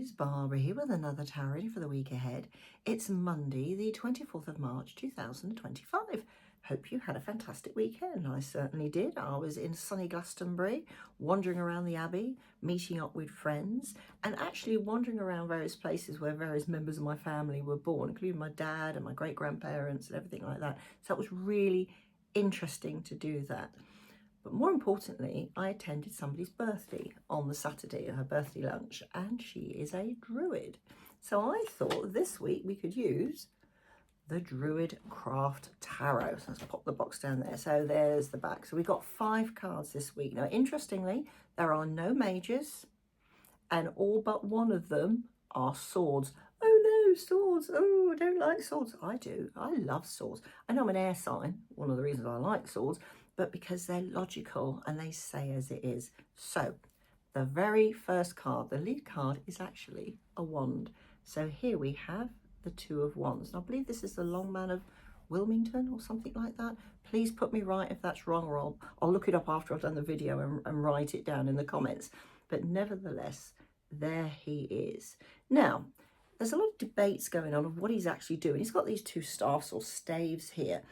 lovelies, Barbara here with another tarot reading for the week ahead. It's Monday, the 24th of March, 2025. Hope you had a fantastic weekend. I certainly did. I was in sunny Glastonbury, wandering around the Abbey, meeting up with friends, and actually wandering around various places where various members of my family were born, including my dad and my great-grandparents and everything like that. So it was really interesting to do that. But more importantly, I attended somebody's birthday on the Saturday, her birthday lunch, and she is a Druid. So I thought this week we could use the Druid Craft Tarot. So let's pop the box down there. So there's the back. So we've got 5 cards this week. Now, interestingly, there are no majors, and all but one of them are swords. Oh no, swords. Oh, I don't like swords. I do. I love swords. I know I'm an air sign. One of the reasons I like swords, but because they're logical and they say as it is. So the very first card, the lead card, is actually a wand. So here we have the 2 of Wands. And I believe this is the Long Man of Wilmington or something like that. Please put me right if that's wrong, or I'll look it up after I've done the video and write it down in the comments. But nevertheless, there he is. Now, there's a lot of debates going on of what he's actually doing. He's got these 2 staffs or staves here,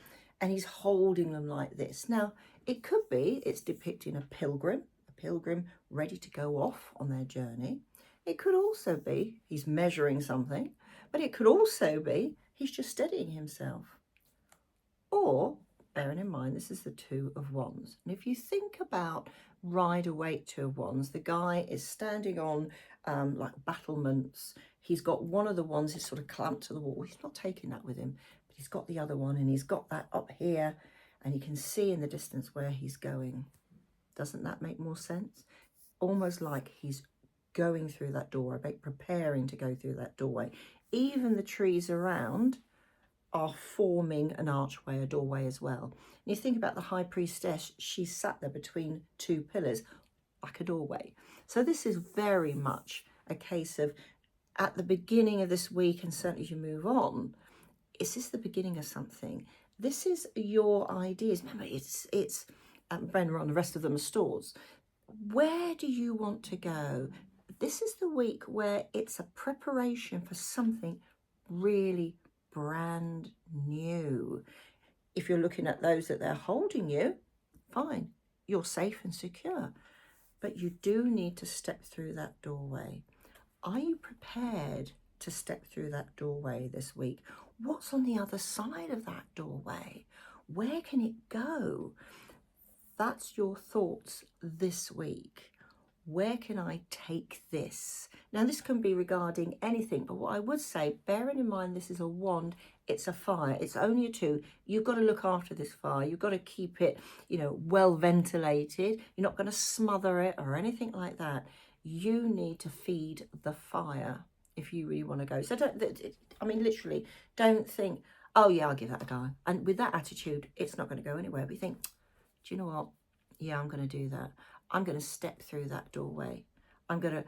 and he's holding them like this. Now, it could be it's depicting a pilgrim ready to go off on their journey. It could also be he's measuring something, but it could also be he's just steadying himself. Or, bearing in mind, this is the 2 of Wands. And if you think about Rider-Waite 2 of Wands, the guy is standing on like battlements. He's got one of the wands, he's sort of clamped to the wall. He's not taking that with him, but he's got the other one, and he's got that up here, and you can see in the distance where he's going. Doesn't that make more sense? Almost like he's going through that doorway, preparing to go through that doorway. Even the trees around are forming an archway, a doorway as well. And you think about the High Priestess, she's sat there between 2 pillars, like a doorway. So this is very much a case of, at the beginning of this week, and certainly as you move on, is this the beginning of something? This is your ideas. Remember, it's Brenner on, the rest of them are stores. Where do you want to go? This is the week where it's a preparation for something really brand new. If you're looking at those that they're holding you, fine, you're safe and secure. But you do need to step through that doorway. Are you prepared to step through that doorway this week? What's on the other side of that doorway? Where can it go? That's your thoughts this week. Where can I take this? Now, this can be regarding anything, but what I would say, bearing in mind this is a wand, it's a fire, it's only a 2. You've got to look after this fire. You've got to keep it, well ventilated. You're not going to smother it or anything like that. You need to feed the fire if you really want to go. So literally, don't think, oh yeah, I'll give that a go. And with that attitude, it's not going to go anywhere. But you think, do you know what? Yeah, I'm going to do that. I'm going to step through that doorway. I'm going to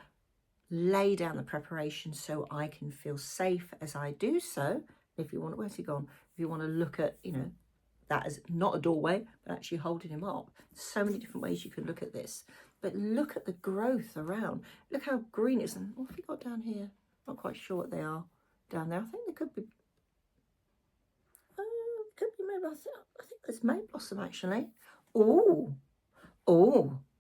lay down the preparation so I can feel safe as I do so. If you want, where's he gone? If you want to look at, that as not a doorway, but actually holding him up. So many different ways you can look at this. But look at the growth around. Look how green it is. And what have we got down here? Not quite sure what they are down there. I think they could be, maybe, I think there's May Blossom actually. Oh,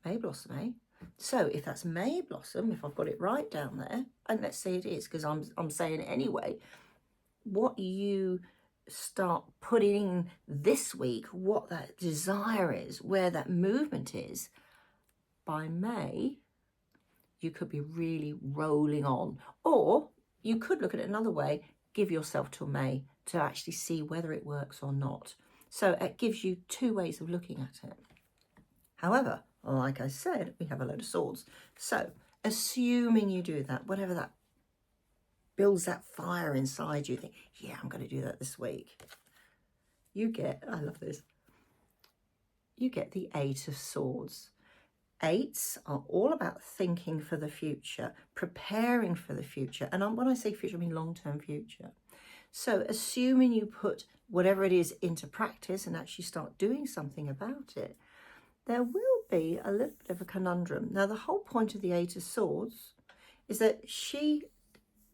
May Blossom, eh? So if that's May Blossom, if I've got it right down there, and let's say it is, because I'm saying it anyway, what you start putting this week, what that desire is, where that movement is, by May, you could be really rolling on. Or you could look at it another way, give yourself till May to actually see whether it works or not. So it gives you 2 ways of looking at it. However, like I said, we have a load of swords. So assuming you do that, whatever that builds that fire inside you, think, yeah, I'm going to do that this week. You get, I love this, you get the 8 of Swords. 8s are all about thinking for the future, preparing for the future. And when I say future, I mean long-term future. So assuming you put whatever it is into practice and actually start doing something about it, there will be a little bit of a conundrum. Now, the whole point of the 8 of Swords is that she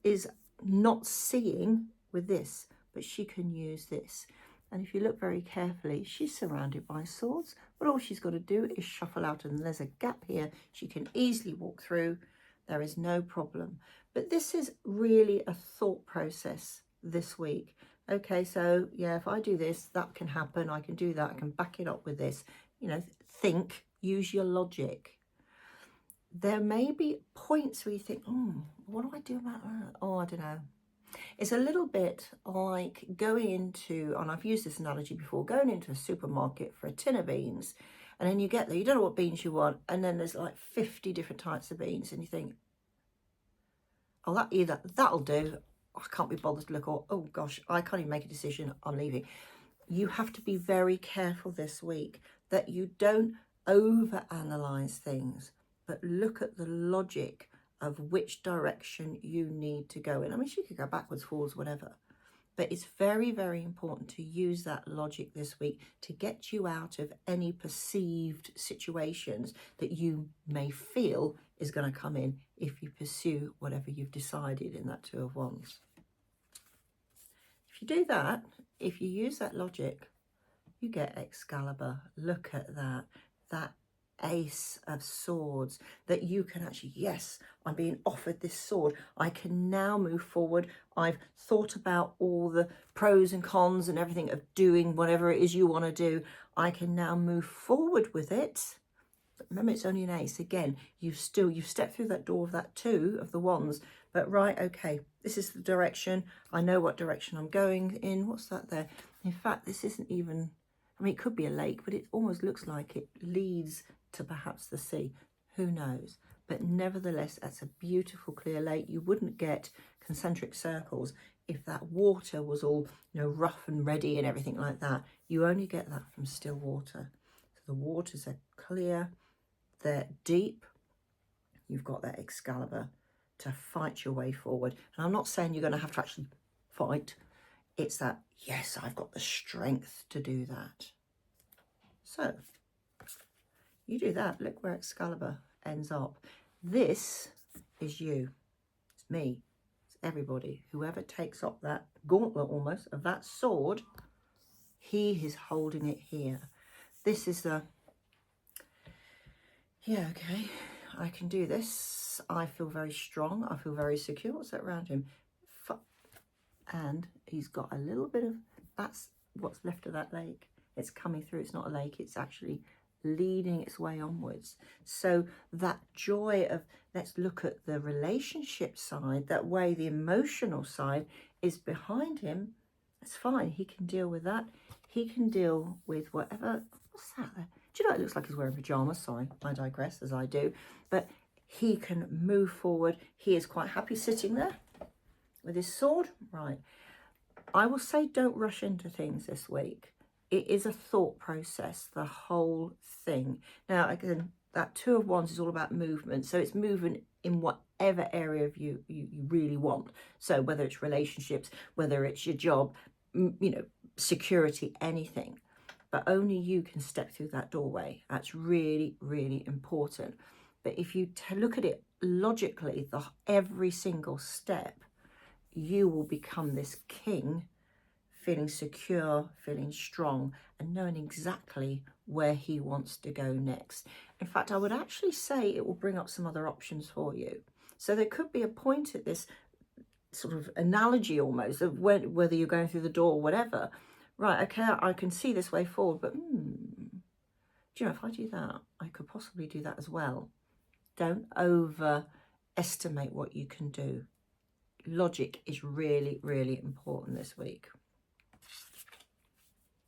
is not seeing with this, but she can use this. And if you look very carefully, she's surrounded by swords, but all she's got to do is shuffle out, and there's a gap here she can easily walk through. There is no problem. But this is really a thought process this week. Okay, so yeah, if I do this, that can happen. I can do that. I can back it up with this. You know, think, use your logic. There may be points where you think, what do I do about that? Oh, I don't know. It's a little bit like going into, and I've used this analogy before, going into a supermarket for a tin of beans, and then you get there, you don't know what beans you want, and then there's like 50 different types of beans, and you think, oh, that'll do. I can't be bothered to look, or oh gosh, I can't even make a decision, I'm leaving. You have to be very careful this week that you don't overanalyze things, but look at the logic of which direction you need to go in. I mean, she could go backwards, forwards, whatever. But it's very, very important to use that logic this week to get you out of any perceived situations that you may feel is going to come in if you pursue whatever you've decided in that Two of Wands. If you do that, if you use that logic, you get Excalibur. Look at that. That Ace of Swords, that you can actually, yes, I'm being offered this sword. I can now move forward. I've thought about all the pros and cons and everything of doing whatever it is you want to do. I can now move forward with it. But remember, it's only an ace. Again, you've stepped through that door of that Two of the Wands. But right, okay, this is the direction. I know what direction I'm going in. What's that there? In fact, this isn't even, I mean, it could be a lake, but it almost looks like it leads to perhaps the sea. Who knows? But nevertheless, that's a beautiful clear lake. You wouldn't get concentric circles if that water was all, you know, rough and ready and everything like that. You only get that from still water. So the waters are clear, they're deep. You've got that Excalibur to fight your way forward. And I'm not saying you're going to have to actually fight. It's that, yes, I've got the strength to do that. So you do that. Look where Excalibur ends up. This is you. It's me. It's everybody. Whoever takes up that gauntlet almost of that sword, he is holding it here. This is the, yeah, okay, I can do this. I feel very strong. I feel very secure. What's that around him? And he's got a little bit of, that's what's left of that lake. It's coming through. It's not a lake. It's actually leading its way onwards. So that joy of, let's look at the relationship side, that way the emotional side is behind him. It's fine. He can deal with that. He can deal with whatever. What's that there? Do you know, it looks like he's wearing pajamas. Sorry, I digress, as I do. But he can move forward. He is quite happy sitting there with his sword. Right. I will say don't rush into things this week. It is a thought process, the whole thing. Now, again, that Two of Wands is all about movement. So it's movement in whatever area of you really want. So whether it's relationships, whether it's your job, you know, security, anything. But only you can step through that doorway. That's really, really important. But if you look at it logically, every single step, you will become this king, feeling secure, feeling strong, and knowing exactly where he wants to go next. In fact, I would actually say it will bring up some other options for you. So there could be a point at this sort of analogy almost of whether you're going through the door or whatever. Right, okay, I can see this way forward, but do you know, if I do that, I could possibly do that as well. Don't overestimate what you can do. Logic is really, really important this week.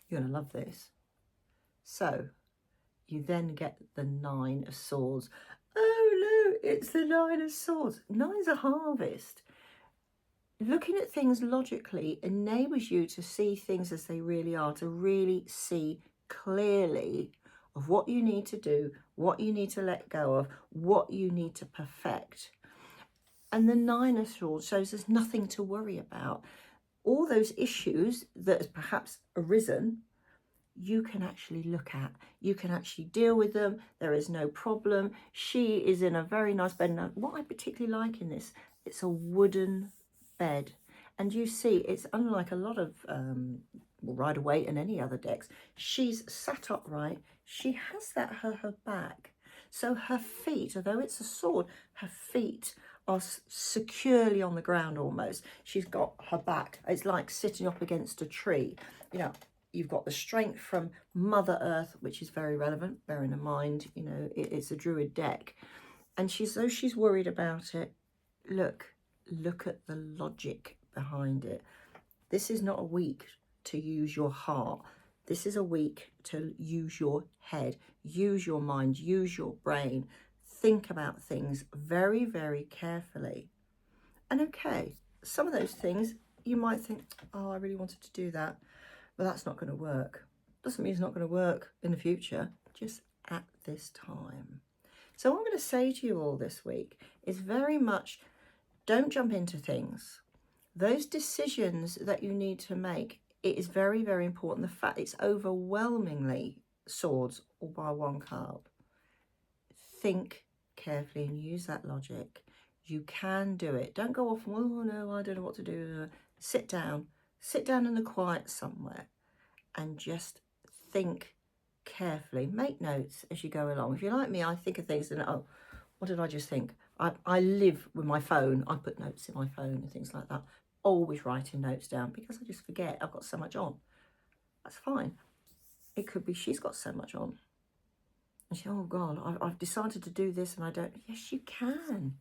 You're going to love this. So you then get the Nine of Swords. Oh no, it's the Nine of Swords. Nine's a harvest. Looking at things logically enables you to see things as they really are, to really see clearly of what you need to do, what you need to let go of, what you need to perfect. And the Nine of Swords shows there's nothing to worry about. All those issues that has perhaps arisen, you can actually look at. You can actually deal with them. There is no problem. She is in a very nice bed. Now, what I particularly like in this, it's a wooden bed. And you see, it's unlike a lot of Rider-Waite and any other decks. She's sat upright. She has that her back. So her feet, although it's a sword, her feet are securely on the ground almost. She's got her back. It's like sitting up against a tree. You know, you've got the strength from Mother Earth, which is very relevant, bearing in mind, you know, it's a Druid deck. And though she's worried about it, look at the logic behind it. This is not a week to use your heart. This is a week to use your head, use your mind, use your brain. Think about things very, very carefully. And okay, some of those things you might think, oh, I really wanted to do that, but that's not going to work. Doesn't mean it's not going to work in the future, just at this time. So what I'm going to say to you all this week is very much, don't jump into things. Those decisions that you need to make, it is very, very important. The fact it's overwhelmingly swords all by one card. Think carefully and use that logic. You can do it. Don't go off, oh no, I don't know what to do. Sit down in the quiet somewhere and just think carefully. Make notes as you go along. If you're like me, I think of things and, oh, what did I just think? I live with my phone. I put notes in my phone and things like that. Always writing notes down because I just forget. I've got so much on. That's fine. It could be she's got so much on. And she, oh God, I've decided to do this and I don't. Yes, you can.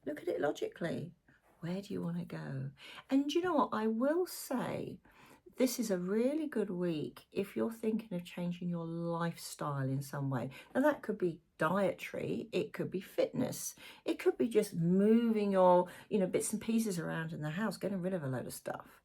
Look at it logically. Where do you want to go? And you know what? I will say, this is a really good week if you're thinking of changing your lifestyle in some way. Now that could be dietary, it could be fitness, it could be just moving your, you know, bits and pieces around in the house, getting rid of a load of stuff.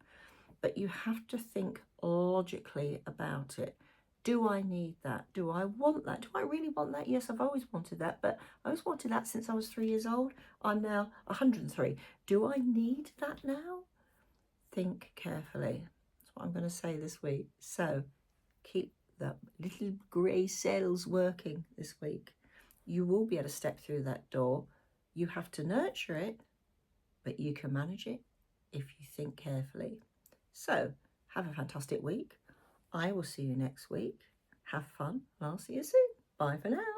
But you have to think logically about it. Do I need that? Do I want that? Do I really want that? Yes, I've always wanted that, but I always wanted that since I was 3 years old. I'm now 103. Do I need that now? Think carefully. I'm going to say this week. So keep the little grey cells working this week. You will be able to step through that door. You have to nurture it, but you can manage it if you think carefully. So have a fantastic week. I will see you next week. Have fun and I'll see you soon. Bye for now.